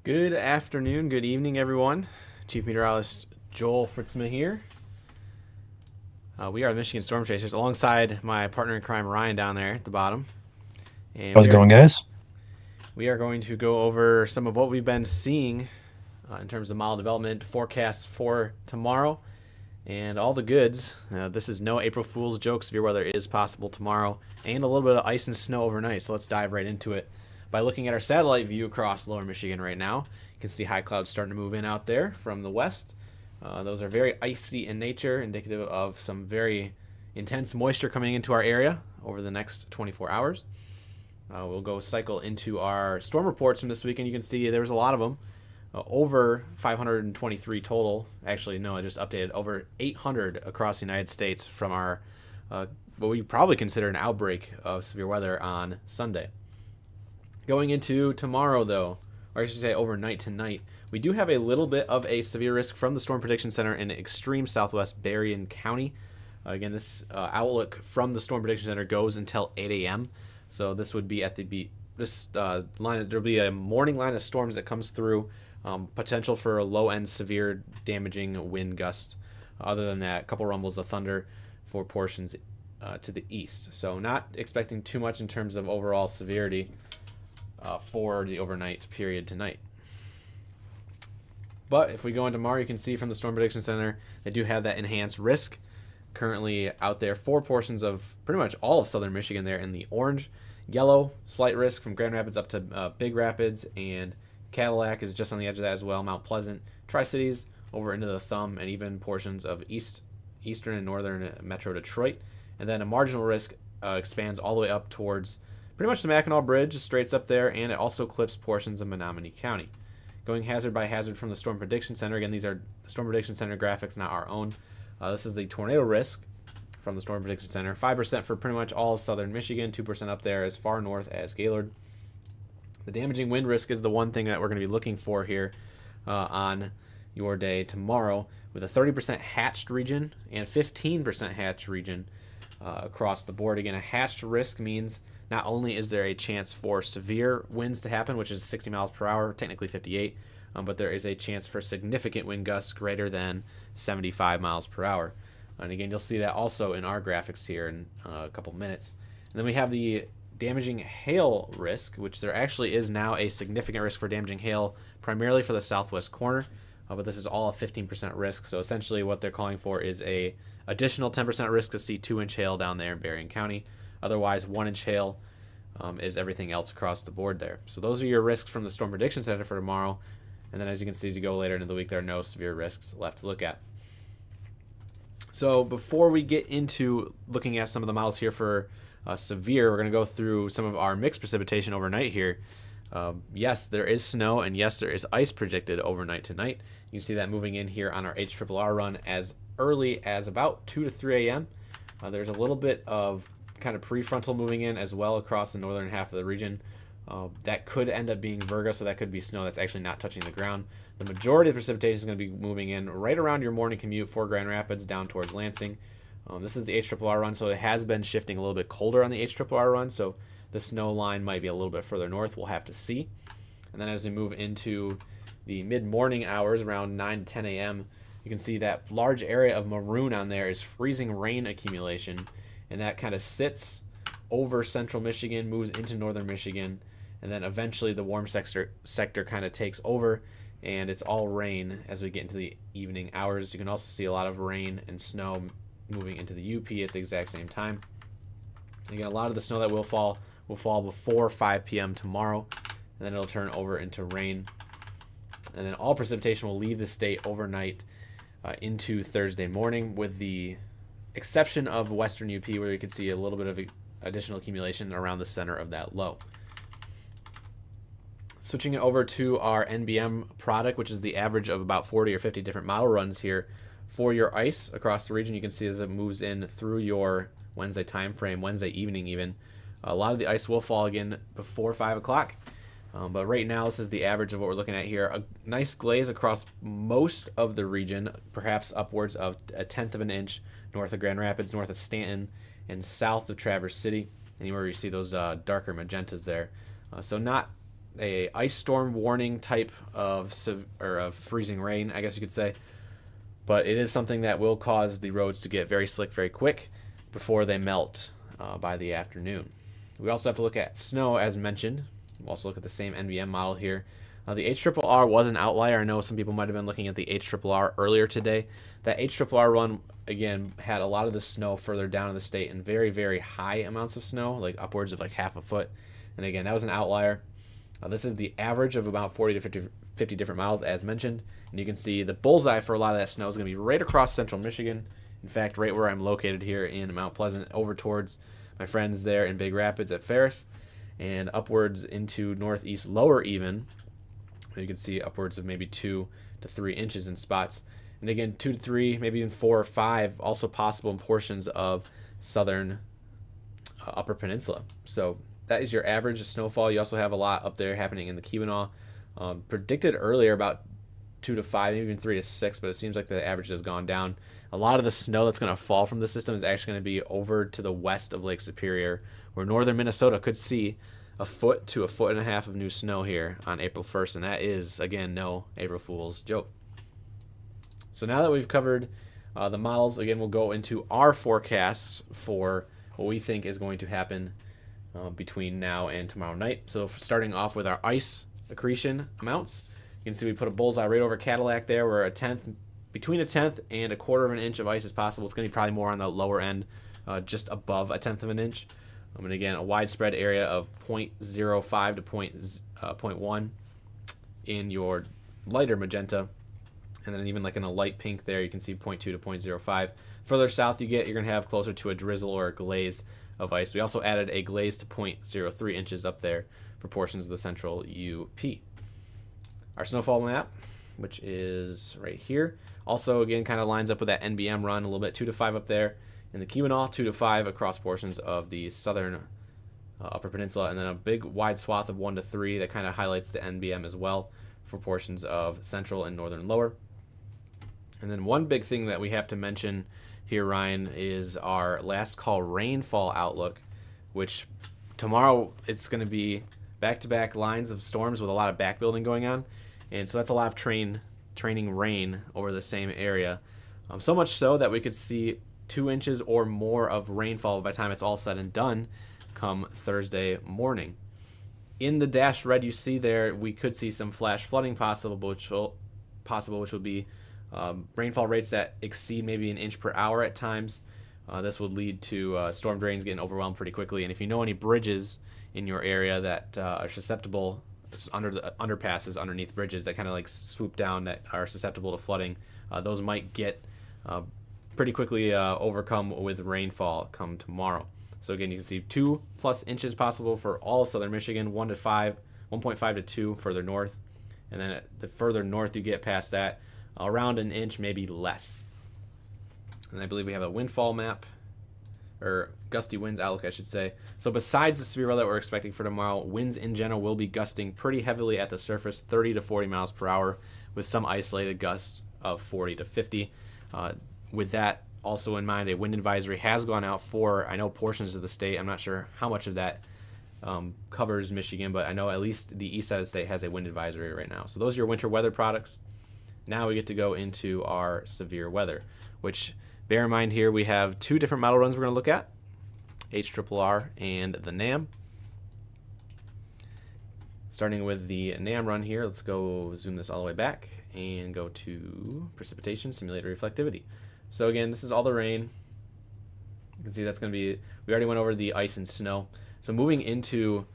Good afternoon, good evening, everyone. Chief Meteorologist Joel Fritsma here. We are the Michigan Storm Chasers alongside my partner in crime, Ryan, down there at the bottom. And How's it going, guys? We are going to go over some of what we've been seeing in terms of model development forecasts for tomorrow and all the goods. This is no April Fool's joke. Severe weather is possible tomorrow and a little bit of ice and snow overnight. So let's dive right into it. By looking at our satellite view across lower Michigan right now, you can see high clouds starting to move in out there from the west. Those are very icy in nature, indicative of some very intense moisture coming into our area over the next 24 hours. We'll go cycle into our storm reports from this week, and you can see there's a lot of them. Over 523 total. Actually, no, I just updated. Over 800 across the United States from our, what we probably consider an outbreak of severe weather on Sunday. Going into tomorrow, though, or I should say overnight tonight, we do have a little bit of a severe risk from the Storm Prediction Center in extreme southwest Berrien County. Again, this outlook from the Storm Prediction Center goes until 8 a.m. So this would be at this line. There'll be a morning line of storms that comes through. Potential for a low-end severe damaging wind gust. Other than that, a couple rumbles of thunder for portions to the east. So not expecting too much in terms of overall severity for the overnight period tonight. But if we go into tomorrow, you can see from the Storm Prediction Center, they do have that enhanced risk currently out there for portions of pretty much all of southern Michigan there in the orange. Yellow, slight risk from Grand Rapids up to Big Rapids, and Cadillac is just on the edge of that as well. Mount Pleasant, Tri-Cities over into the Thumb, and even portions of eastern and northern Metro Detroit. And then a marginal risk expands all the way up towards pretty much the Mackinac Bridge, straight up there, and it also clips portions of Menominee County. Going hazard by hazard from the Storm Prediction Center. Again, these are Storm Prediction Center graphics, not our own. This is the tornado risk from the Storm Prediction Center. 5% for pretty much all of southern Michigan, 2% up there as far north as Gaylord. The damaging wind risk is the one thing that we're going to be looking for here on your day tomorrow, with a 30% hatched region and 15% hatched region across the board. Again, a hatched risk means not only is there a chance for severe winds to happen, which is 60 miles per hour, technically 58, but there is a chance for significant wind gusts greater than 75 miles per hour. And again, you'll see that also in our graphics here in a couple minutes. And then we have the damaging hail risk, which there actually is now a significant risk for damaging hail, primarily for the southwest corner, but this is all a 15% risk. So essentially what they're calling for is a additional 10% risk to see 2-inch hail down there in Berrien County. Otherwise, 1-inch hail is everything else across the board there. So those are your risks from the Storm Prediction Center for tomorrow. And then as you can see, as you go later into the week, there are no severe risks left to look at. So before we get into looking at some of the models here for severe, we're going to go through some of our mixed precipitation overnight here. Yes, there is snow, and yes, there is ice predicted overnight tonight. You can see that moving in here on our HRRR run as early as about 2 to 3 a.m. There's a little bit of kind of prefrontal moving in as well across the northern half of the region. That could end up being Virga, so that could be snow that's actually not touching the ground. The majority of the precipitation is going to be moving in right around your morning commute for Grand Rapids down towards Lansing. This is the HRRR run, so it has been shifting a little bit colder on the HRRR run, so the snow line might be a little bit further north. We'll have to see. And then as we move into the mid-morning hours, around 9 to 10 a.m., you can see that large area of maroon on there is freezing rain accumulation, and that kind of sits over central Michigan, moves into northern Michigan, and then eventually the warm sector kind of takes over, and it's all rain as we get into the evening hours. You can also see a lot of rain and snow moving into the UP at the exact same time. Again, a lot of the snow that will fall before 5 p.m. tomorrow, and then it'll turn over into rain. And then all precipitation will leave the state overnight into Thursday morning, with the exception of western UP, where you can see a little bit of additional accumulation around the center of that low. Switching it over to our NBM product, which is the average of about 40 or 50 different model runs here for your ice across the region. You can see as it moves in through your Wednesday time frame, Wednesday evening even. A lot of the ice will fall again before 5 o'clock. But right now, this is the average of what we're looking at here. A nice glaze across most of the region, perhaps upwards of 1/10 of an inch north of Grand Rapids, north of Stanton, and south of Traverse City. Anywhere you see those darker magentas there. So not a ice storm warning type of of freezing rain, I guess you could say. But it is something that will cause the roads to get very slick very quick before they melt by the afternoon. We also have to look at snow, as mentioned. We'll also look at the same NVM model here. The HRRR was an outlier. I know some people might have been looking at the HRRR earlier today. That HRRR run, again, had a lot of the snow further down in the state and very, very high amounts of snow, like upwards of like half a foot. And again, that was an outlier. This is the average of about 40 to 50 different miles, as mentioned. And you can see the bullseye for a lot of that snow is going to be right across central Michigan. In fact, right where I'm located here in Mount Pleasant, over towards my friends there in Big Rapids at Ferris, and upwards into northeast Lower even. You can see upwards of maybe 2 to 3 inches in spots. And again, 2 to 3, maybe even 4 or 5, also possible in portions of southern Upper Peninsula. So that is your average of snowfall. You also have a lot up there happening in the Keweenaw. Predicted earlier about 2 to 5, maybe even 3 to 6, but it seems like the average has gone down. A lot of the snow that's going to fall from the system is actually going to be over to the west of Lake Superior, where northern Minnesota could see a foot to a foot and a half of new snow here on April 1st, and that is, again, no April Fool's joke. So now that we've covered the models, again, we'll go into our forecasts for what we think is going to happen between now and tomorrow night. So starting off with our ice accretion amounts, you can see we put a bullseye right over Cadillac there, where between a tenth and a quarter of an inch of ice is possible. It's going to be probably more on the lower end, just above a tenth of an inch. And again, a widespread area of 0.05 to 0.1 in your lighter magenta. And then even like in a light pink there, you can see 0.2 to 0.05. Further south you're going to have closer to a drizzle or a glaze of ice. We also added a glaze to 0.03 inches up there for portions of the central UP. Our snowfall map, which is right here, also again kind of lines up with that NBM run a little bit, 2 to 5 up there in the Keweenaw, 2 to 5 across portions of the southern Upper Peninsula, and then a big wide swath of 1 to 3 that kind of highlights the NBM as well for portions of central and northern lower. And then one big thing that we have to mention here, Ryan, is our last call rainfall outlook, which tomorrow it's going to be back-to-back lines of storms with a lot of back building going on, and so that's a lot of training rain over the same area. So much so that we could see 2 inches or more of rainfall by the time it's all said and done come Thursday morning. In the dashed red you see there, we could see some flash flooding possible, which will be rainfall rates that exceed maybe an inch per hour at times. This would lead to storm drains getting overwhelmed pretty quickly. And if you know any bridges in your area that are susceptible, under the underpasses underneath bridges that kind of like swoop down that are susceptible to flooding, those might get pretty quickly overcome with rainfall come tomorrow. So again, you can see 2+ inches possible for all of southern Michigan, 1.5 to 2 further north, and then the further north you get past that, around an inch, maybe less. And I believe we have a windfall map, or gusty winds outlook, I should say. So besides the severe weather that we're expecting for tomorrow, winds in general will be gusting pretty heavily at the surface, 30 to 40 miles per hour, with some isolated gusts of 40 to 50. With that also in mind, a wind advisory has gone out for, I know, portions of the state. I'm not sure how much of that covers Michigan, but I know at least the east side of the state has a wind advisory right now. So those are your winter weather products. Now we get to go into our severe weather, which, bear in mind here, we have 2 different model runs we're going to look at, HRRR and the NAM. Starting with the NAM run here, let's go zoom this all the way back and go to precipitation, simulated reflectivity. So again, this is all the rain. You can see that's going to be, we already went over the ice and snow. So moving into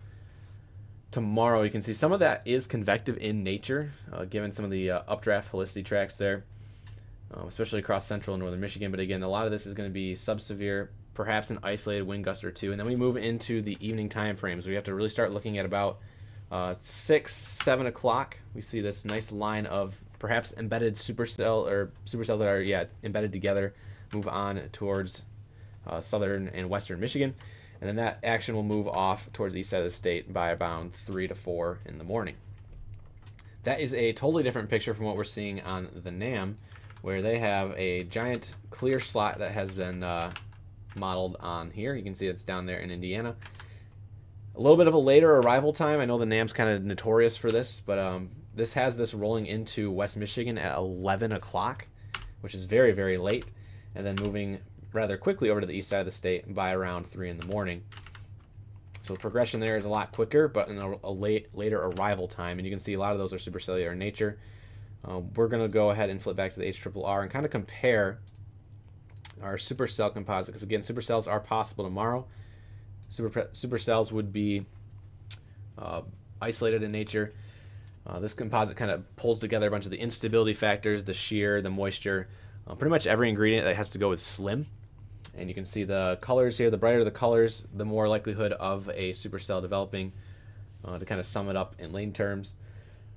tomorrow, you can see some of that is convective in nature, given some of the updraft helicity tracks there, especially across central and northern Michigan. But again, a lot of this is going to be subsevere, perhaps an isolated wind gust or 2. And then we move into the evening time frames. We have to really start looking at about 6, 7 o'clock. We see this nice line of perhaps embedded supercells that are embedded together, move on towards southern and western Michigan. And then that action will move off towards the east side of the state by around 3 to 4 in the morning. That is a totally different picture from what we're seeing on the NAM, where they have a giant clear slot that has been modeled on here. You can see it's down there in Indiana. A little bit of a later arrival time. I know the NAM's kind of notorious for this, but this has this rolling into West Michigan at 11 o'clock, which is very, very late, and then moving rather quickly over to the east side of the state by around 3 in the morning. So the progression there is a lot quicker, but in a later arrival time, and you can see a lot of those are supercellular in nature. We're going to go ahead and flip back to the HRRR and kind of compare our supercell composite, because again, supercells are possible tomorrow. Supercells would be isolated in nature. This composite kind of pulls together a bunch of the instability factors, the shear, the moisture, pretty much every ingredient that has to go with slim. And you can see the colors here. The brighter the colors, the more likelihood of a supercell developing. To kind of sum it up in lane terms,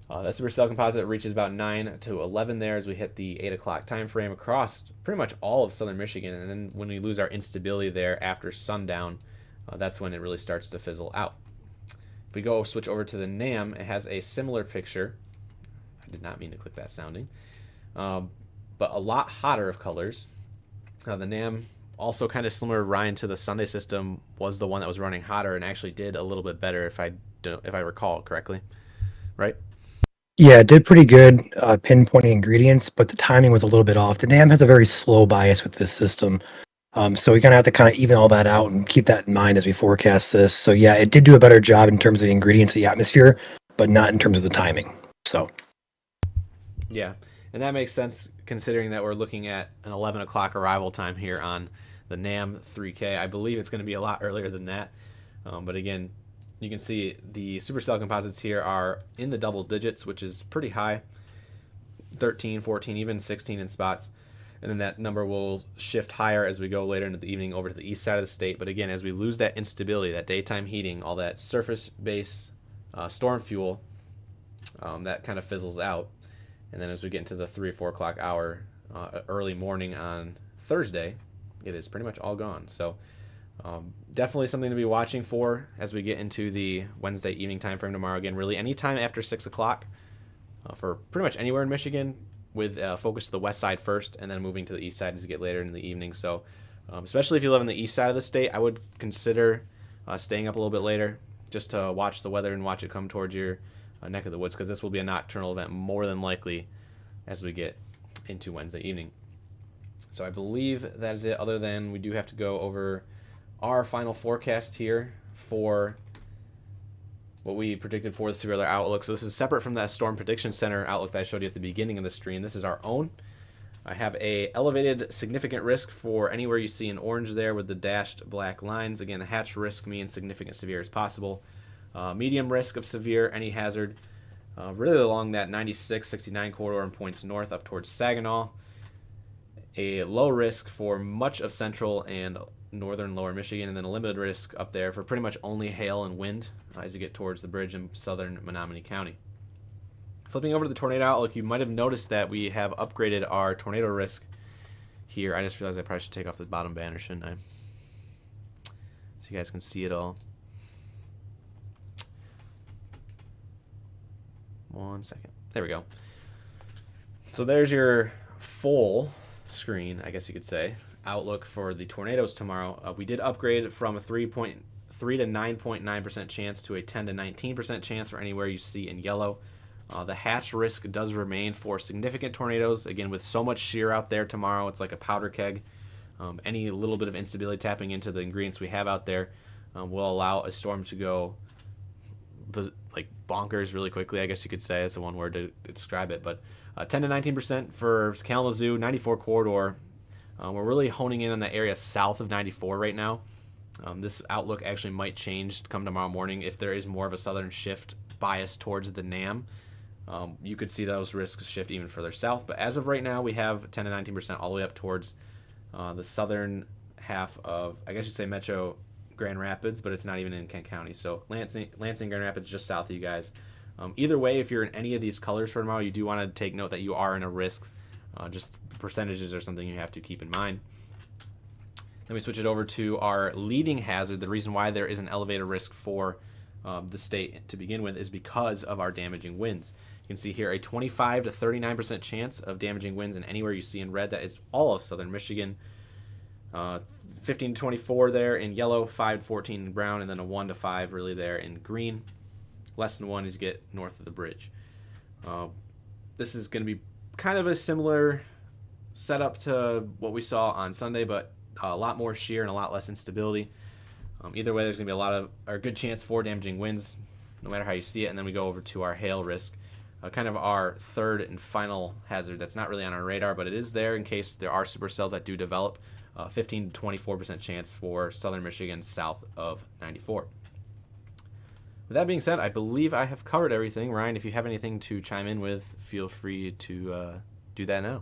that supercell composite reaches about 9 to 11 there as we hit the 8 o'clock time frame across pretty much all of southern Michigan. And then when we lose our instability there after sundown, that's when it really starts to fizzle out. If we go switch over to the NAM, it has a similar picture. I did not mean to click that sounding. But a lot hotter of colors. The NAM, also kind of similar, Ryan, to the Sunday system, was the one that was running hotter and actually did a little bit better if I recall correctly, right? Yeah, it did pretty good pinpointing ingredients, but the timing was a little bit off. The NAM has a very slow bias with this system. So we kind of have to kind of even all that out and keep that in mind as we forecast this. So yeah, it did do a better job in terms of the ingredients of the atmosphere, but not in terms of the timing. So yeah, and that makes sense considering that we're looking at an 11 o'clock arrival time here on the NAM 3K. I believe it's going to be a lot earlier than that. But again, you can see the supercell composites here are in the double digits, which is pretty high. 13, 14, even 16 in spots. And then that number will shift higher as we go later into the evening over to the east side of the state. But again, as we lose that instability, that daytime heating, all that surface base storm fuel, that kind of fizzles out. And then as we get into the 3 or 4 o'clock hour, early morning on Thursday, it is pretty much all gone. So definitely something to be watching for as we get into the Wednesday evening time frame tomorrow. Again, really any time after 6 o'clock for pretty much anywhere in Michigan, with focus to the west side first and then moving to the east side as you get later in the evening. So especially if you live on the east side of the state, I would consider staying up a little bit later just to watch the weather and watch it come towards your neck of the woods, because this will be a nocturnal event more than likely as we get into Wednesday evening. So I believe that is it, other than we do have to go over our final forecast here for what we predicted for the severe weather outlook. So this is separate from that Storm Prediction Center outlook that I showed you at the beginning of the stream. This is our own. I have a elevated significant risk for anywhere you see in orange there with the dashed black lines. Again, the hatched risk means significant severe as possible. Medium risk of severe, any hazard, really along that 96-69 corridor and points north up towards Saginaw. A low risk for much of central and northern lower Michigan, and then a limited risk up there for pretty much only hail and wind as you get towards the bridge in southern Menominee County. Flipping over to the tornado outlook, you might have noticed that we have upgraded our tornado risk here. I just realized I probably should take off the bottom banner, shouldn't I? So you guys can see it all. One second. There we go. So there's your full screen, I guess you could say, outlook for the tornadoes tomorrow. We did upgrade from a 3.3 to 9.9% chance to a 10 to 19% chance for anywhere you see in yellow. The hatch risk does remain for significant tornadoes. Again, with so much shear out there tomorrow, it's like a powder keg. Any little bit of instability tapping into the ingredients we have out there will allow a storm to go like bonkers really quickly, I guess you could say. It's a one word to describe it. But 10 to 19% for Kalamazoo, 94 corridor. We're really honing in on the area south of 94 right now. This outlook actually might change come tomorrow morning if there is more of a southern shift bias towards the NAM. You could see those risks shift even further south. But as of right now, we have 10 to 19% all the way up towards the southern half of, I guess you'd say, Metro Grand Rapids, but it's not even in Kent County. So Lansing, Grand Rapids, just south of you guys. Either way, if you're in any of these colors for tomorrow, you do want to take note that you are in a risk. Just percentages are something you have to keep in mind. Then we switch it over to our leading hazard. The reason why there is an elevated risk for the state to begin with is because of our damaging winds. You can see here a 25 to 39% chance of damaging winds, and anywhere you see in red, that is all of southern Michigan. 15 to 24 there in yellow, 5 to 14 in brown, and then a 1 to 5 really there in green. Less than 1 as you get north of the bridge. This is going to be kind of a similar setup to what we saw on Sunday, but a lot more shear and a lot less instability. Either way, there's going to be a good chance for damaging winds, no matter how you see it. And then we go over to our hail risk, kind of our third and final hazard that's not really on our radar, but it is there in case there are supercells that do develop. 15 to 24% chance for southern Michigan south of 94. With that being said, I believe I have covered everything. Ryan, if you have anything to chime in with, feel free to do that now.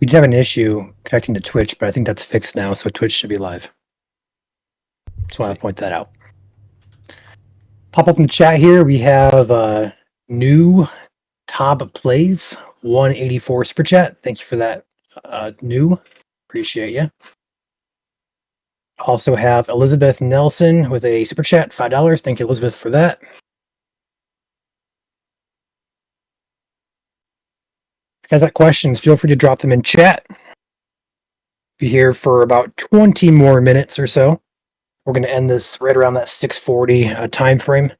We did have an issue connecting to Twitch, but I think that's fixed now, so Twitch should be live. Just want to point that out. Pop up in the chat here. We have new Tob Plays 184 super chat. Thank you for that. New, appreciate you. Also have Elizabeth Nelson with a super chat, $5. Thank you, Elizabeth, for that. If you guys got questions, feel free to drop them in chat. Be here for about 20 more minutes or so. We're going to end this right around that 6:40 time frame.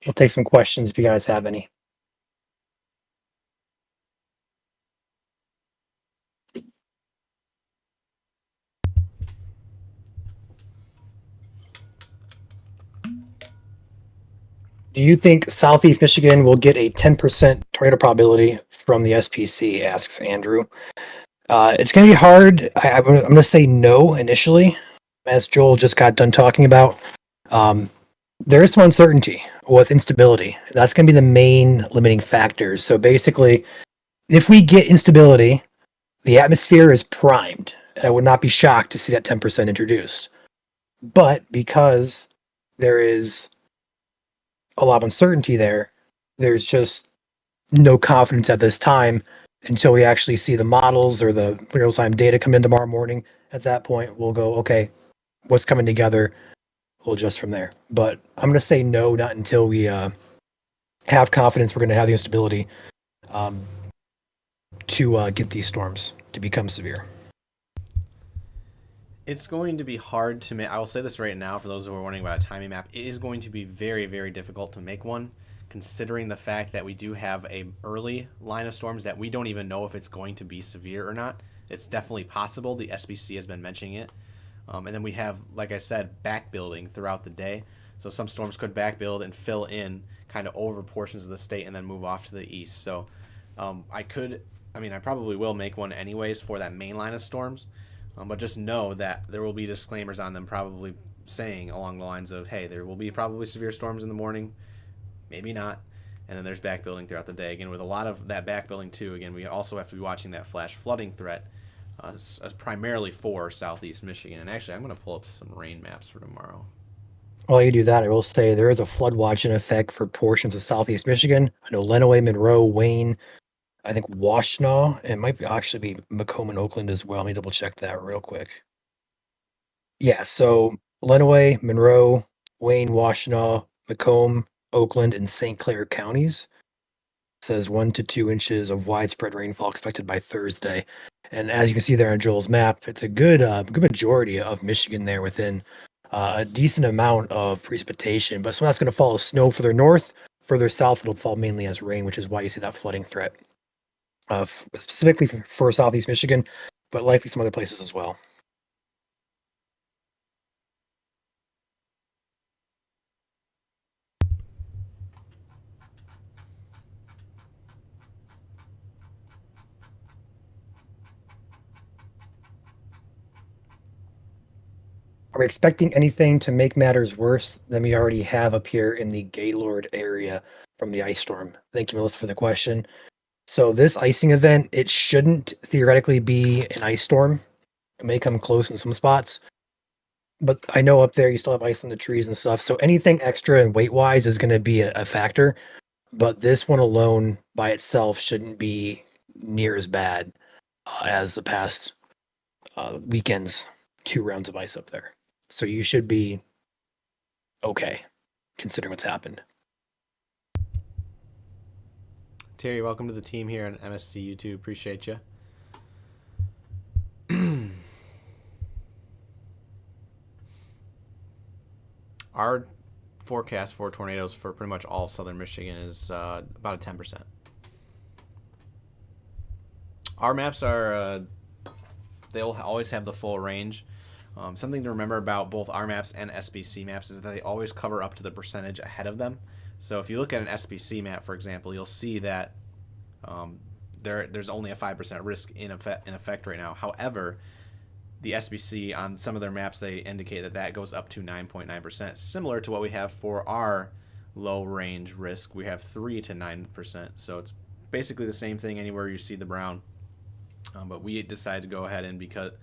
We'll take some questions if you guys have any. Do you think Southeast Michigan will get a 10% tornado probability from the SPC, asks Andrew. It's going to be hard. I'm going to say no initially, as Joel just got done talking about. There is some uncertainty with instability. That's going to be the main limiting factors. So basically, if we get instability, the atmosphere is primed. I would not be shocked to see that 10% introduced. But because there is a lot of uncertainty there, there's just no confidence at this time until we actually see the models or the real-time data come in tomorrow morning. At that point, we'll go, okay, what's coming together? We'll adjust from there. But I'm going to say no, not until we have confidence we're going to have the instability to get these storms to become severe. It's going to be hard to make. I will say this right now for those who are wondering about a timing map. It is going to be very, very difficult to make one, considering the fact that we do have a early line of storms that we don't even know if it's going to be severe or not. It's definitely possible. The SBC has been mentioning it. And then we have, like I said, back building throughout the day. So some storms could back build and fill in kind of over portions of the state and then move off to the east. So I probably will make one anyways for that main line of storms. But just know that there will be disclaimers on them probably saying along the lines of, hey, there will be probably severe storms in the morning, maybe not. And then there's back building throughout the day. Again, with a lot of that back building too, again, we also have to be watching that flash flooding threat as primarily for Southeast Michigan. And actually, I'm going to pull up some rain maps for tomorrow. While you do that, I will say there is a flood watch in effect for portions of Southeast Michigan. I know Lenawee, Monroe, Wayne, I think Washtenaw, and it might actually be Macomb and Oakland as well. Let me double check that real quick. Yeah, so Lenawee, Monroe, Wayne, Washtenaw, Macomb, Oakland, and St. Clair counties. It says 1 to 2 inches of widespread rainfall expected by Thursday. And as you can see there on Joel's map, it's a good majority of Michigan there within a decent amount of precipitation. But some of that's going to fall as snow further north. Further south, it'll fall mainly as rain, which is why you see that flooding threat. Specifically for Southeast Michigan, but likely some other places as well. Are we expecting anything to make matters worse than we already have up here in the Gaylord area from the ice storm? Thank you, Melissa, for the question. So this icing event, it shouldn't theoretically be an ice storm. It may come close in some spots, but I know up there you still have ice in the trees and stuff. So anything extra and weight-wise is going to be a factor. But this one alone by itself shouldn't be near as bad as the past weekend's 2 rounds of ice up there. So you should be okay, considering what's happened. Terry, welcome to the team here on MSC YouTube. Appreciate you. Our forecast for tornadoes for pretty much all of southern Michigan is about a 10%. Our maps are, they'll always have the full range. Something to remember about both our maps and SBC maps is that they always cover up to the percentage ahead of them. So if you look at an SBC map, for example, you'll see that there's only a 5% risk in effect right now. However, the SBC on some of their maps, they indicate that goes up to 9.9%, similar to what we have for our low range risk. We have 3 to 9%, so it's basically the same thing anywhere you see the brown. But we decided to go ahead and because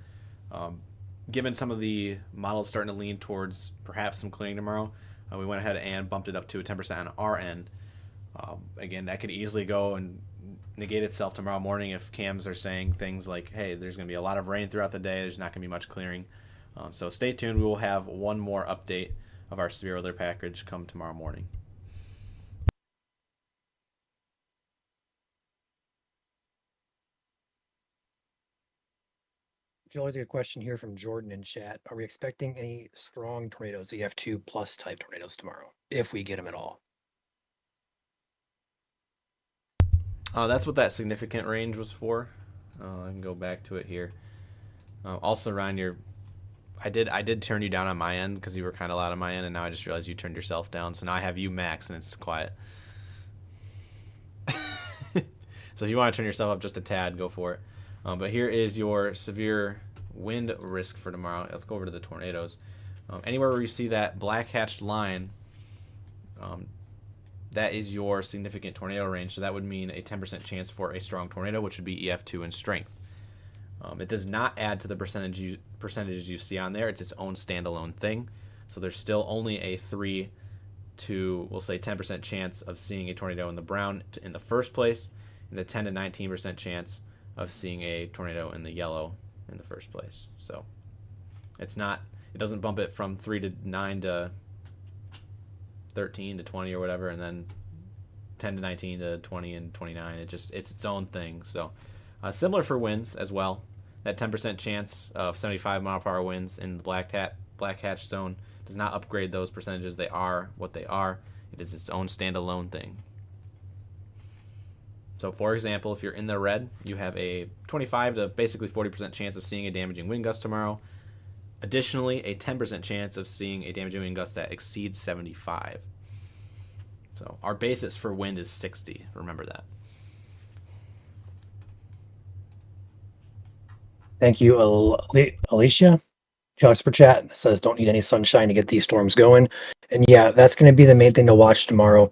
given some of the models starting to lean towards perhaps some clearing tomorrow, we went ahead and bumped it up to a 10% on our end. Again, that could easily go and negate itself tomorrow morning if cams are saying things like, hey, there's going to be a lot of rain throughout the day, there's not going to be much clearing. So stay tuned. We will have one more update of our severe weather package come tomorrow morning. Joel, there's a good question here from Jordan in chat. Are we expecting any strong tornadoes, EF2 plus type tornadoes tomorrow, if we get them at all? That's what that significant range was for. I can go back to it here. Also, Ryan, I did turn you down on my end because you were kind of loud on my end, and now I just realized you turned yourself down. So now I have you max, and it's quiet. So if you want to turn yourself up just a tad, go for it. But here is your severe wind risk for tomorrow. Let's go over to the tornadoes. Anywhere where you see that black hatched line, that is your significant tornado range. So that would mean a 10% chance for a strong tornado, which would be EF2 in strength. It does not add to the percentages you see on there. It's its own standalone thing. So there's still only a 3 to, we'll say, 10% chance of seeing a tornado in the brown in the first place, and a 10 to 19% chance of seeing a tornado in the yellow in the first place. So it doesn't bump it from 3 to 9 to 13 to 20 or whatever, and then 10 to 19 to 20 and 29. It's its own thing. So similar for winds as well. That 10% chance of 75 mile per hour winds in the black hatch zone does not upgrade those percentages. They are what they are. It is its own standalone thing. So for example, if you're in the red, you have a 25 to basically 40% chance of seeing a damaging wind gust tomorrow. Additionally, a 10% chance of seeing a damaging wind gust that exceeds 75. So our basis for wind is 60. Remember that. Thank you, Alicia. Super Chat says, don't need any sunshine to get these storms going. And yeah, that's going to be the main thing to watch tomorrow.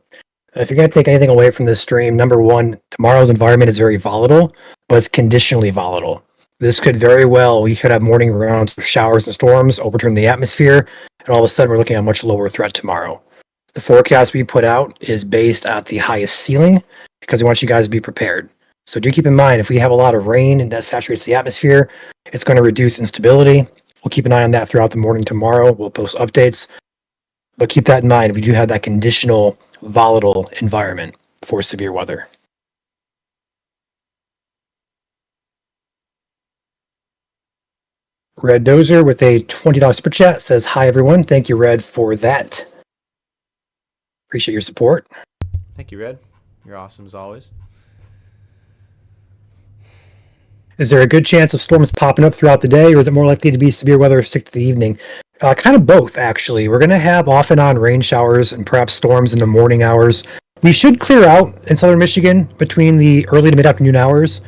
If you're going to take anything away from this stream, number one, tomorrow's environment is very volatile, but it's conditionally volatile. This could very well, we could have morning rounds of showers and storms, overturn the atmosphere, and all of a sudden we're looking at a much lower threat tomorrow. The forecast we put out is based at the highest ceiling because we want you guys to be prepared. So do keep in mind, if we have a lot of rain and that saturates the atmosphere, it's going to reduce instability. We'll keep an eye on that throughout the morning tomorrow. We'll post updates. But keep that in mind, we do have that conditional, volatile environment for severe weather. Red Dozer with a $20 super chat says, hi, everyone. Thank you, Red, for that. Appreciate your support. Thank you, Red. You're awesome as always. Is there a good chance of storms popping up throughout the day, or is it more likely to be severe weather 6 to the evening? Kind of both, actually. We're going to have off and on rain showers and perhaps storms in the morning hours. We should clear out in southern Michigan between the early to mid-afternoon hours.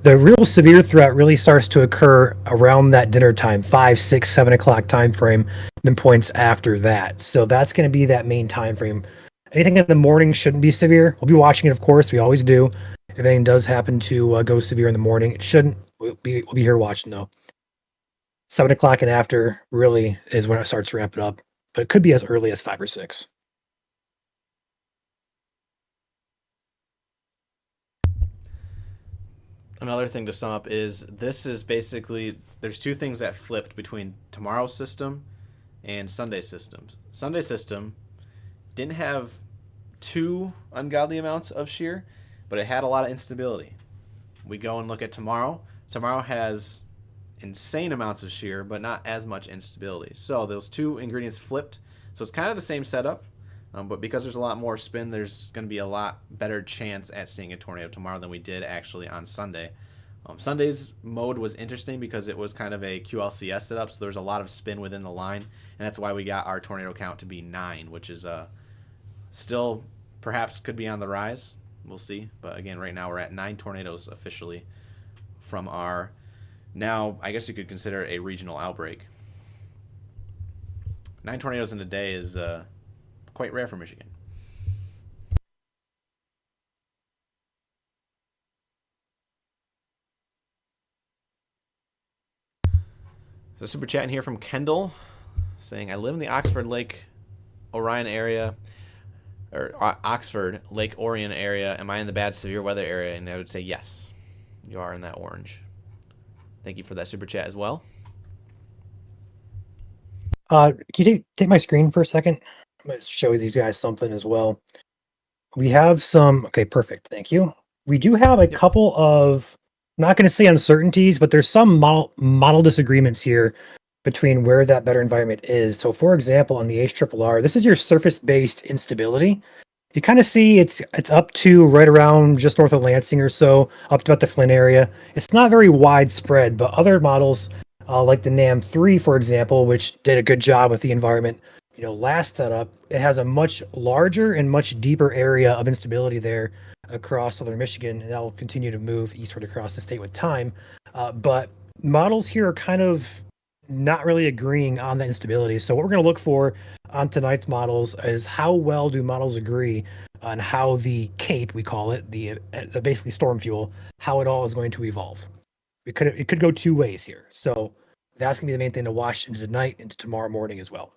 The real severe threat really starts to occur around that dinner time, 5, 6, 7 o'clock time frame, then points after that. So that's going to be that main time frame. Anything in the morning shouldn't be severe. We'll be watching it, of course. We always do. If anything does happen to go severe in the morning, it shouldn't. We'll be here watching, though. 7 o'clock and after really is when it starts ramping up, but it could be as early as 5 or 6. Another thing to sum up is this is basically, there's two things that flipped between tomorrow's system and Sunday systems. Sunday system didn't have too ungodly amounts of shear, but it had a lot of instability. We go and look at tomorrow. Tomorrow has insane amounts of shear, but not as much instability. So those two ingredients flipped. So it's kind of the same setup, but because there's a lot more spin, there's going to be a lot better chance at seeing a tornado tomorrow than we did actually on Sunday. Sunday's mode was interesting because it was kind of a QLCS setup, so there's a lot of spin within the line, and that's why we got our tornado count to be 9, which is still perhaps could be on the rise. We'll see. But again, right now we're at 9 tornadoes officially from our, now I guess you could consider it a regional outbreak. 9 tornadoes in a day is quite rare for Michigan. So super chatting here from Kendall saying, I live in the Oxford Lake Orion area, or Oxford Lake Orion area. Am I in the bad severe weather area? And I would say yes, you are in that orange. Thank you for that super chat as well. Can you take my screen for a second? I'm going to show these guys something as well. We have some, okay, perfect. Thank you. We do have a couple of, I'm not going to say uncertainties, but there's some model disagreements here between where that better environment is. So for example, on the HRRR, this is your surface-based instability. You kind of see it's up to right around just north of Lansing or so, up to about the Flint area. It's not very widespread, but other models like the NAM3, for example, which did a good job with the environment, last setup, it has a much larger and much deeper area of instability there across southern Michigan, and that will continue to move eastward across the state with time. But models here are kind of not really agreeing on the instability. So what we're going to look for on tonight's models is how well do models agree on how the CAPE, we call it, the basically storm fuel, how it all is going to evolve. It could go two ways here. So that's going to be the main thing to watch into tonight, into tomorrow morning as well.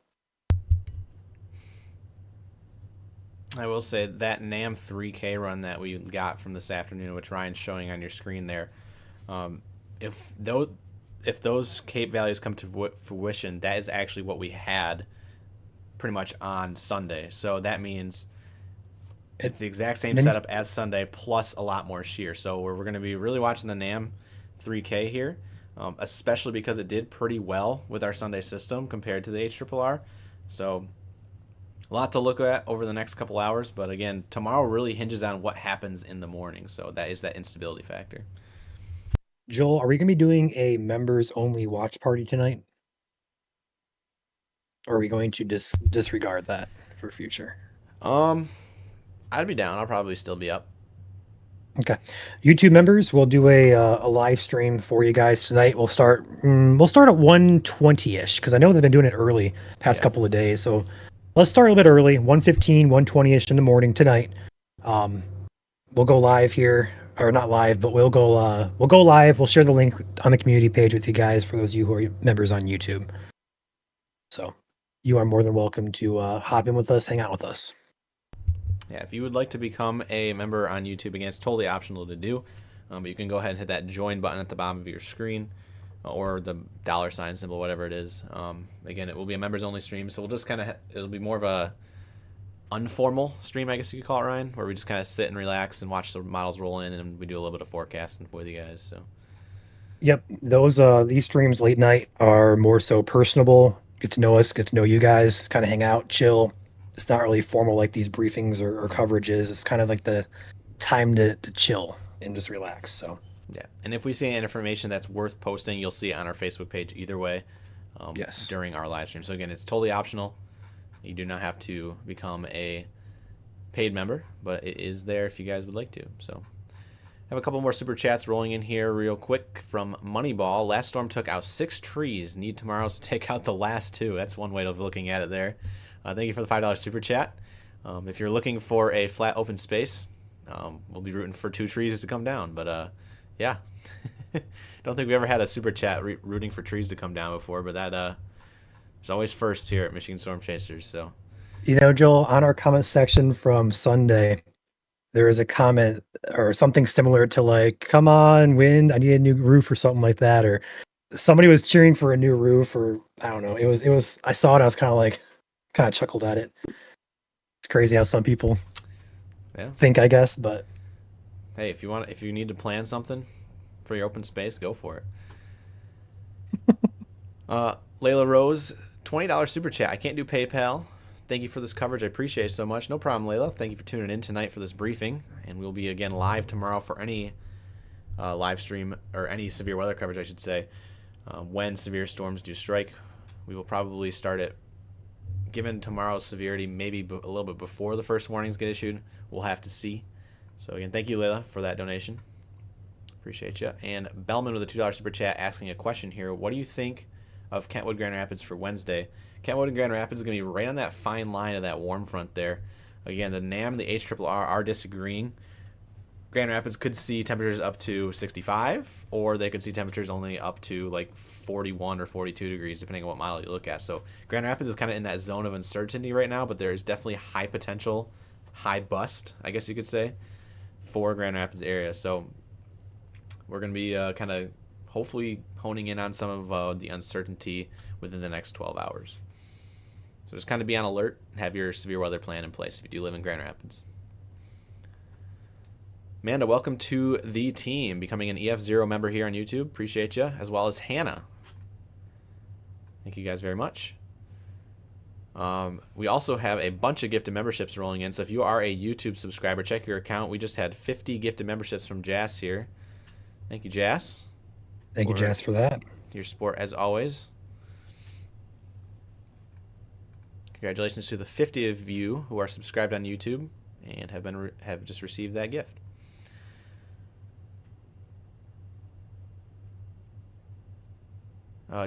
I will say that NAM 3K run that we got from this afternoon, which Ryan's showing on your screen there, if those CAPE values come to fruition, that is actually what we had pretty much on Sunday. So that means it's the exact same setup as Sunday plus a lot more shear. So we're going to be really watching the NAM 3K here, especially because it did pretty well with our Sunday system compared to the HRRR. So a lot to look at over the next couple hours. But again, tomorrow really hinges on what happens in the morning. So that is that instability factor. Joel, are we going to be doing a members-only watch party tonight? Or are we going to disregard that for future? I'd be down. I'll probably still be up. Okay. YouTube members, we'll do a live stream for you guys tonight. We'll start at 1:20-ish, because I know they've been doing it early past couple of days. So let's start a little bit early, 1:15, 1:20-ish in the morning tonight. We'll go live here. Or not live, but we'll go live. We'll share the link on the community page with you guys for those of you who are members on YouTube. So you are more than welcome to hop in with us, hang out with us. Yeah, if you would like to become a member on YouTube, again, it's totally optional to do. But you can go ahead and hit that join button at the bottom of your screen or the $ symbol, whatever it is. Again, it will be a members only stream, so we'll just kind of it'll be more of a unformal stream, I guess you could call it, Ryan, where we just kind of sit and relax and watch the models roll in, and we do a little bit of forecasting with you guys. So, yep, these streams late night are more so personable. Get to know us, get to know you guys, kind of hang out, chill. It's not really formal like these briefings or coverages. It's kind of like the time to chill and just relax. So yeah, and if we see any information that's worth posting, you'll see it on our Facebook page either way. Yes, during our live stream. So again, it's totally optional. You do not have to become a paid member, but it is there if you guys would like to. So I have a couple more super chats rolling in here real quick from Moneyball. Last storm took out 6 trees. Need tomorrow's to take out the last 2. That's one way of looking at it there. Thank you for the $5 super chat. If you're looking for a flat open space, we'll be rooting for 2 trees to come down. But yeah, don't think we ever had a super chat rooting for trees to come down before, but that there's always first here at Michigan Storm Chasers. So, Joel, on our comment section from Sunday, there is a comment or something similar to like, "Come on, wind! I need a new roof" or something like that. Or somebody was cheering for a new roof, or I don't know. It was. I saw it. I was kind of chuckled at it. It's crazy how some people Yeah. think, I guess, but Hey, if you need to plan something for your open space, go for it. Layla Rose, $20 super chat. I can't do PayPal. Thank you for this coverage. I appreciate it so much. No problem, Layla. Thank you for tuning in tonight for this briefing, and we'll be again live tomorrow for any live stream or any severe weather coverage, I should say. When severe storms do strike, we will probably start it. Given tomorrow's severity, maybe a little bit before the first warnings get issued. We'll have to see. So again, thank you, Layla, for that donation. Appreciate you. And Bellman with a $2 super chat asking a question here. What do you think of Kentwood Grand Rapids for Wednesday? Kentwood and Grand Rapids is going to be right on that fine line of that warm front there. Again, the NAM and the HRRR are disagreeing. Grand Rapids could see temperatures up to 65, or they could see temperatures only up to like 41 or 42 degrees, depending on what model you look at. So Grand Rapids is kind of in that zone of uncertainty right now, but there is definitely high potential, high bust, I guess you could say, for Grand Rapids area. So we're going to be kind of hopefully honing in on some of the uncertainty within the next 12 hours. So just kind of be on alert and have your severe weather plan in place if you do live in Grand Rapids. Amanda, welcome to the team, becoming an EF0 member here on YouTube. Appreciate you, as well as Hannah. Thank you guys very much. We also have a bunch of gifted memberships rolling in, so if you are a YouTube subscriber, check your account. We just had 50 gifted memberships from Jas here. Thank you, Jas. thank you, Jess, for that. Your support, as always. Congratulations to the 50 of you who are subscribed on YouTube and have just received that gift.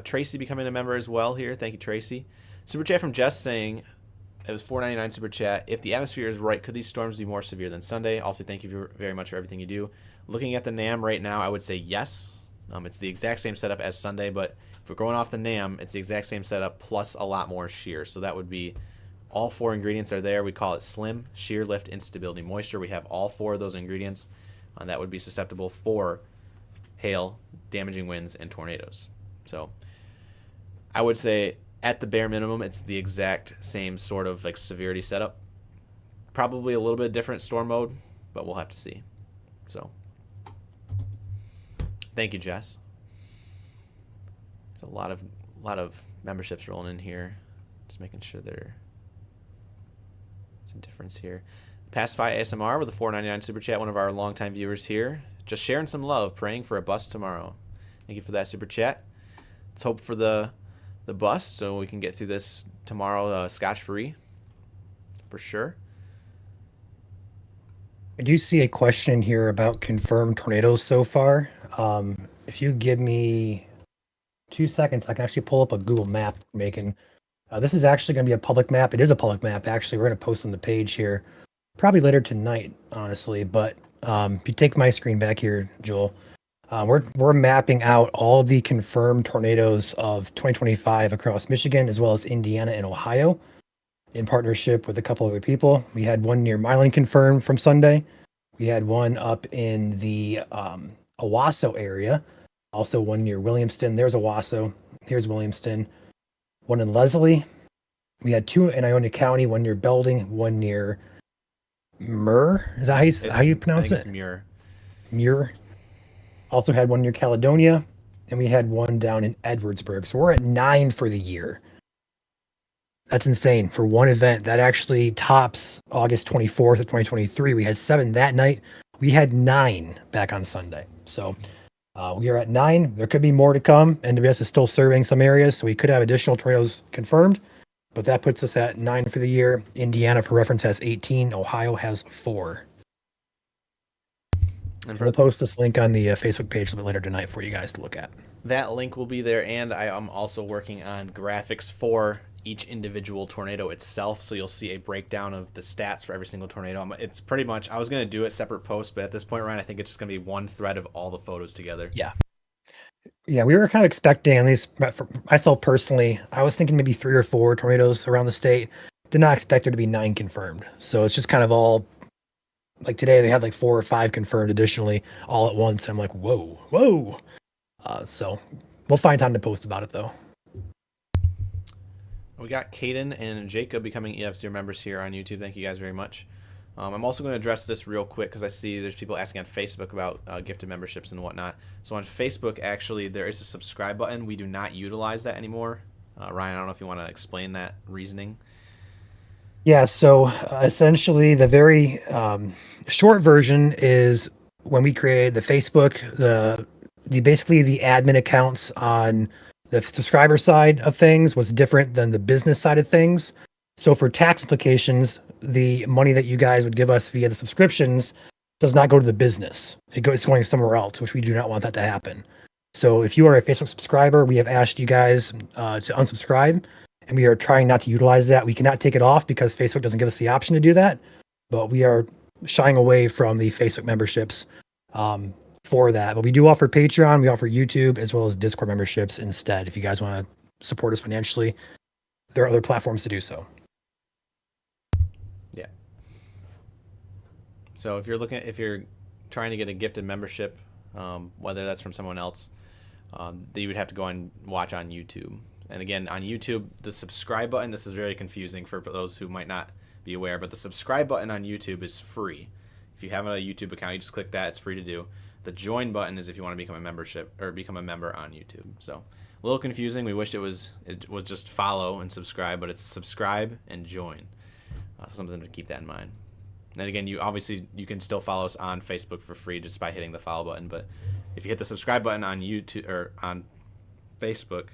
Tracy becoming a member as well here. Thank you, Tracy. Super chat from Jess saying it was $4.99 super chat. If the atmosphere is right, could these storms be more severe than Sunday? Also, thank you very much for everything you do. Looking at the NAM right now, I would say yes. It's the exact same setup as Sunday, but if we're going off the NAM, it's the exact same setup plus a lot more shear. So that would be all 4 ingredients are there. We call it SLIM, shear, lift, instability, moisture. We have all 4 of those ingredients that would be susceptible for hail, damaging winds, and tornadoes. So I would say at the bare minimum, it's the exact same sort of like severity setup. Probably a little bit different storm mode, but we'll have to see. So thank you, Jess. There's a lot of memberships rolling in here. Just making sure there's a difference here. Pacify ASMR with a $4.99 super chat, one of our longtime viewers here. Just sharing some love, praying for a bust tomorrow. Thank you for that super chat. Let's hope for the bust so we can get through this tomorrow scotch-free for sure. I do see a question here about confirmed tornadoes so far. If you give me 2 seconds, I can actually pull up a Google map we're making. This is actually going to be a public map. It is a public map, actually. We're going to post on the page here probably later tonight, honestly. But if you take my screen back here, Joel, we're mapping out all the confirmed tornadoes of 2025 across Michigan, as well as Indiana and Ohio, in partnership with a couple other people. We had one near Milan confirmed from Sunday. We had one up in the Owasso area, also one near Williamston. There's Owasso. Here's Williamston. One in Leslie. We had 2 in Iona County, one near Belding, one near Murr. Is that how you pronounce it? It's Muir. Muir. Also had one near Caledonia, and we had one down in Edwardsburg. So we're at 9 for the year. That's insane for one event. That actually tops August 24th of 2023. We had 7 that night. We had 9 back on Sunday. So we are at 9. There could be more to come. NWS is still surveying some areas, so we could have additional tornadoes confirmed. But that puts us at 9 for the year. Indiana, for reference, has 18. Ohio has 4. And we'll post this link on the Facebook page a little bit later tonight for you guys to look at. That link will be there, and I am also working on graphics for each individual tornado itself, so you'll see a breakdown of the stats for every single tornado. It's pretty much, I was going to do it separate posts, but at this point, Ryan, I think it's just going to be one thread of all the photos together. Yeah, we were kind of expecting, at least for myself personally, I was thinking maybe 3 or 4 tornadoes around the state. Did not expect there to be 9 confirmed. So it's just kind of all, like today they had like 4 or 5 confirmed additionally all at once. And I'm like, whoa. So we'll find time to post about it though. We got Caden and Jacob becoming EF0 members here on YouTube. Thank you guys very much. I'm also going to address this real quick because I see there's people asking on Facebook about gifted memberships and whatnot. So on Facebook, actually, there is a subscribe button. We do not utilize that anymore. Ryan, I don't know if you want to explain that reasoning. Yeah, so essentially the very short version is when we created the Facebook, the basically the admin accounts on the subscriber side of things was different than the business side of things. So for tax implications, the money that you guys would give us via the subscriptions does not go to the business. It's going somewhere else, which we do not want that to happen. So if you are a Facebook subscriber, we have asked you guys to unsubscribe, and we are trying not to utilize that. We cannot take it off because Facebook doesn't give us the option to do that, but we are shying away from the Facebook memberships for that. But we do offer Patreon, we offer YouTube, as well as Discord memberships instead. If you guys want to support us financially, there are other platforms to do so. Yeah. So if you're trying to get a gifted membership, whether that's from someone else, you would have to go and watch on YouTube. And again, on YouTube, the subscribe button, this is very confusing for those who might not be aware, but the subscribe button on YouTube is free. If you have a YouTube account, you just click that. It's free to do. The join button is if you want to become a member on YouTube. So a little confusing. We wish it was just follow and subscribe, but it's subscribe and join. Something to keep that in mind. And again, you can still follow us on Facebook for free just by hitting the follow button. But if you hit the subscribe button on YouTube or on Facebook,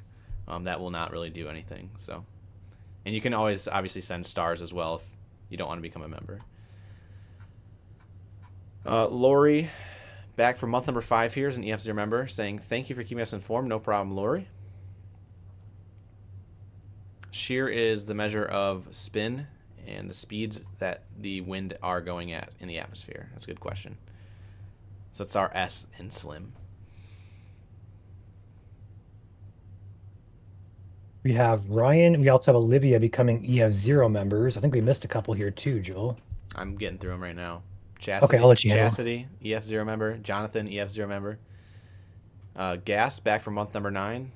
that will not really do anything. So, and you can always obviously send stars as well if you don't want to become a member. Lori, back for month number 5 here as an EF0 member, saying thank you for keeping us informed. No problem, Lori. Shear is the measure of spin and the speeds that the wind are going at in the atmosphere. That's a good question. So it's our S in slim. We have Ryan. We also have Olivia becoming EF0 members. I think we missed a couple here too, Joel. I'm getting through them right now. Chastity, okay, I'll let you handle. Chastity, EF0 member. Jonathan, EF0 member. Gas, back for month number 9.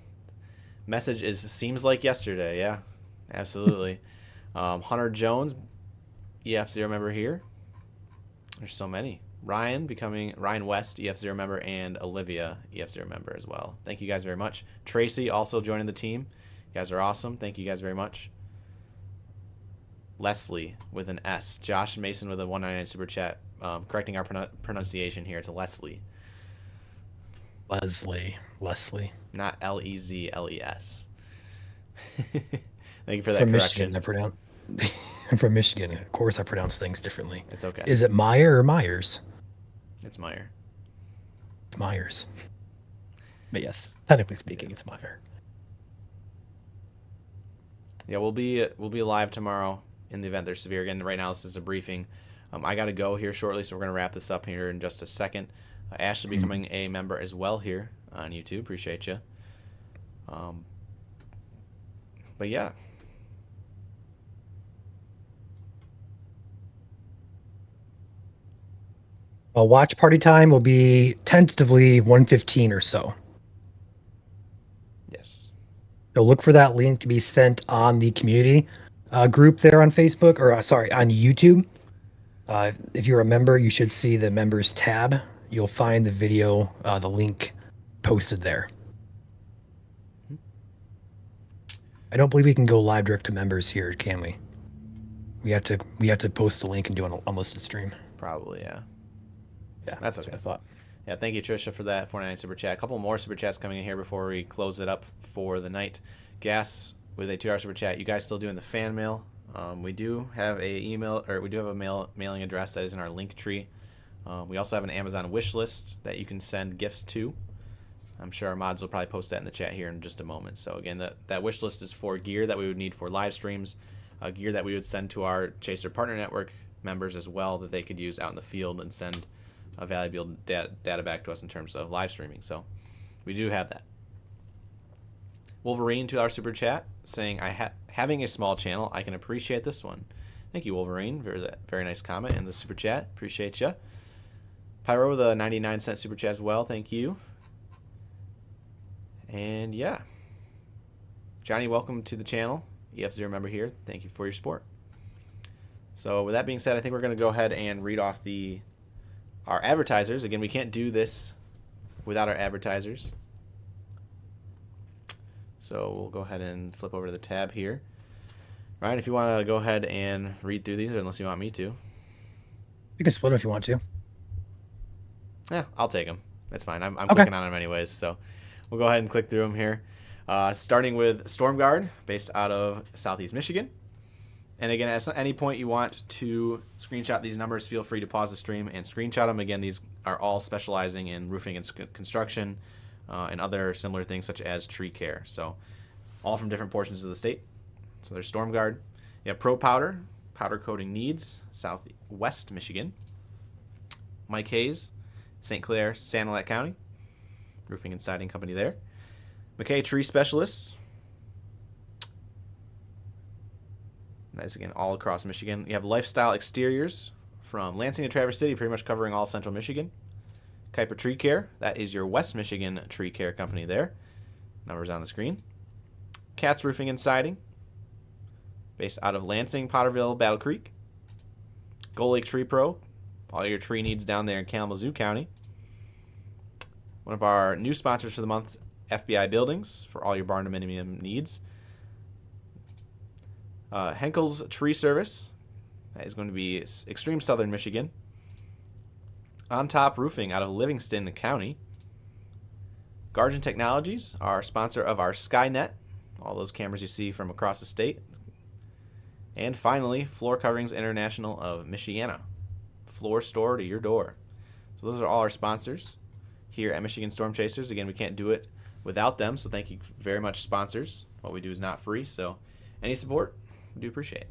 Message is seems like yesterday. Yeah, absolutely. Hunter Jones, EF0 member here. There's so many. Ryan West, EF0 member, and Olivia, EF0 member as well. Thank you guys very much. Tracy also joining the team. You guys are awesome. Thank you guys very much. Leslie with an S. Josh Mason with a 199 super chat. Correcting our pronunciation here to Leslie. Leslie. Not Lezles. Thank you for that from correction. Michigan, I'm from Michigan. Of course, I pronounce things differently. It's okay. Is it Meyer or Myers? It's Meyer. Myers. But yes, technically speaking, it's Meyer. Yeah, we'll be live tomorrow in the event they're severe. Again, right now this is a briefing. I got to go here shortly, so we're going to wrap this up here in just a second. Ashley becoming a member as well here on YouTube. Appreciate you. But yeah. Watch party time will be tentatively 1:15 or so. Yes. So look for that link to be sent on the community group there on Facebook, or on YouTube. If you're a member, you should see the members tab. You'll find the video, the link posted there. I don't believe we can go live direct to members here, can we? We have to post the link and do an unlisted stream. Probably, yeah. Yeah, that's okay. What I thought. Yeah, thank you, Trisha, for that 499 super chat. A couple more super chats coming in here before we close it up for the night. Gas with a $2 super chat. You guys still doing the fan mail? We do have a mailing address that is in our link tree. We also have an Amazon wish list that you can send gifts to. I'm sure our mods will probably post that in the chat here in just a moment. So again, that wish list is for gear that we would need for live streams, gear that we would send to our Chaser Partner Network members as well that they could use out in the field and send a valuable data back to us in terms of live streaming. So we do have that. Wolverine, $2 super chat, saying, having a small channel, I can appreciate this one. Thank you, Wolverine, for that very nice comment in the super chat. Appreciate you. Pyro with a 99-cent super chat as well. Thank you. And yeah, Johnny, welcome to the channel. EF0 member here. Thank you for your support. So with that being said, I think we're going to go ahead and read off our advertisers. Again, we can't do this without our advertisers. So we'll go ahead and flip over to the tab here. Ryan, if you want to go ahead and read through these, unless you want me to. You can split them if you want to. Yeah, I'll take them. That's fine. I'm Okay. clicking on them anyways, so we'll go ahead and click through them here. Starting with Storm Guard, based out of Southeast Michigan. And again, at any point you want to screenshot these numbers, feel free to pause the stream and screenshot them. Again, these are all specializing in roofing and construction and other similar things such as tree care. So all from different portions of the state. So there's Storm Guard. You have Pro Powder, powder coating needs, Southwest Michigan. Mike Hayes, St. Clair, Sanilac County, roofing and siding company there. McKay Tree Specialists. Nice, again, all across Michigan. You have Lifestyle Exteriors from Lansing to Traverse City, pretty much covering all central Michigan. Kuiper Tree Care, that is your West Michigan tree care company there. Numbers on the screen. Katz Roofing and Siding, based out of Lansing, Potterville, Battle Creek. Gold Lake Tree Pro, all your tree needs down there in Kalamazoo County. One of our new sponsors for the month, FBI Buildings, for all your barn dominium needs. Henkel's Tree Service, that is going to be extreme southern Michigan. On Top Roofing out of Livingston County. Guardian Technologies, our sponsor of our Skynet, all those cameras you see from across the state. And finally, Floor Coverings International of Michiana, floor store to your door. So those are all our sponsors here at Michigan Storm Chasers. Again, we can't do it without them, so thank you very much, sponsors. What we do is not free, so any support, we do appreciate.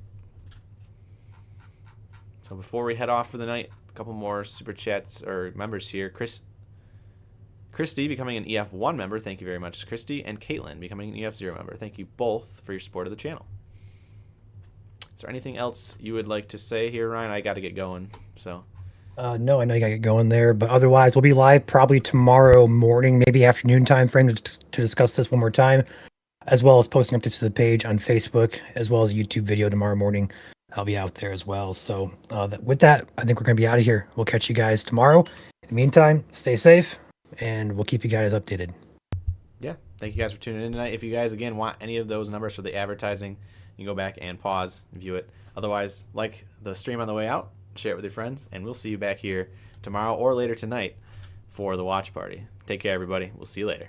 So before we head off for the night, a couple more super chats or members here. Christy becoming an EF1 member, thank you very much, Christy, and Caitlin becoming an EF0 member. Thank you both for your support of the channel. Is there anything else you would like to say here, Ryan? I got to get going, so. No, I know you gotta get going there, but otherwise we'll be live probably tomorrow morning, maybe afternoon time frame to discuss this one more time, as well as posting updates to the page on Facebook, as well as a YouTube video tomorrow morning. I'll be out there as well. So with that, I think we're gonna be out of here. We'll catch you guys tomorrow. In the meantime, stay safe, and we'll keep you guys updated. Yeah, thank you guys for tuning in tonight. If you guys, again, want any of those numbers for the advertising, you can go back and pause and view it. Otherwise, like the stream on the way out, share it with your friends, and we'll see you back here tomorrow or later tonight for the watch party. Take care, everybody. We'll see you later.